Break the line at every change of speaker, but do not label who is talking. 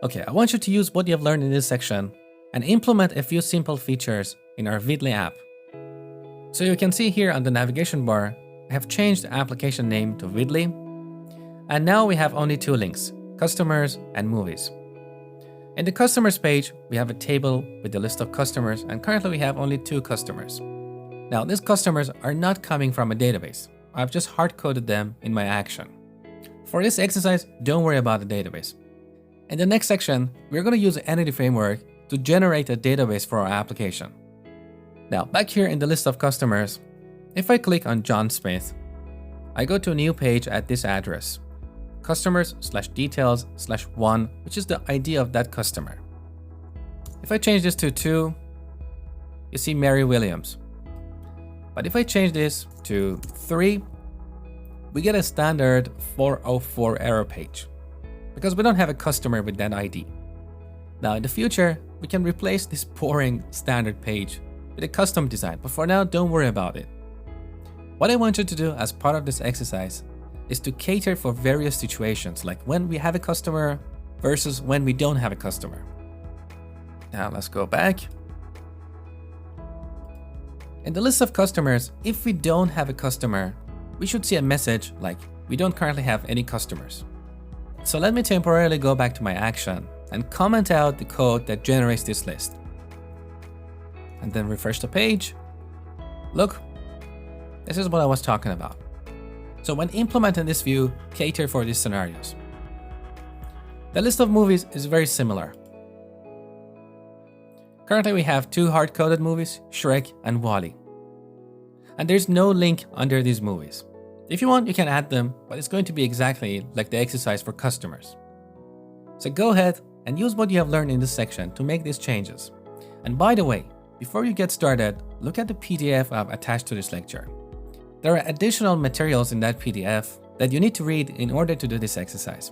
Okay, I want you to use what you have learned in this section and implement a few simple features in our Vidly app. So you can see here on the navigation bar, I have changed the application name to Vidly, and now we have only two links, customers and movies. In the customers page, we have a table with the list of customers, and currently we have only 2 customers. Now, these customers are not coming from a database. I've just hard-coded them in my action. For this exercise, don't worry about the database. In the next section, we're going to use the Entity Framework to generate a database for our application. Now, back here in the list of customers, if I click on John Smith, I go to a new page at this address, customers/details/1, which is the ID of that customer. If I change this to 2, you see Mary Williams. But if I change this to 3, we get a standard 404 error page because we don't have a customer with that ID. Now in the future, we can replace this boring standard page with a custom design, but for now, don't worry about it. What I want you to do as part of this exercise is to cater for various situations, like when we have a customer versus when we don't have a customer. Now let's go back. In the list of customers, if we don't have a customer, we should see a message like, we don't currently have any customers. So let me temporarily go back to my action and comment out the code that generates this list. And then refresh the page. Look, this is what I was talking about. So when implementing this view, cater for these scenarios. The list of movies is very similar. Currently we have 2 hard-coded movies, Shrek and WALL-E. And there's no link under these movies. If you want, you can add them, but it's going to be exactly like the exercise for customers. So go ahead and use what you have learned in this section to make these changes. And by the way, before you get started, look at the PDF I've attached to this lecture. There are additional materials in that PDF that you need to read in order to do this exercise.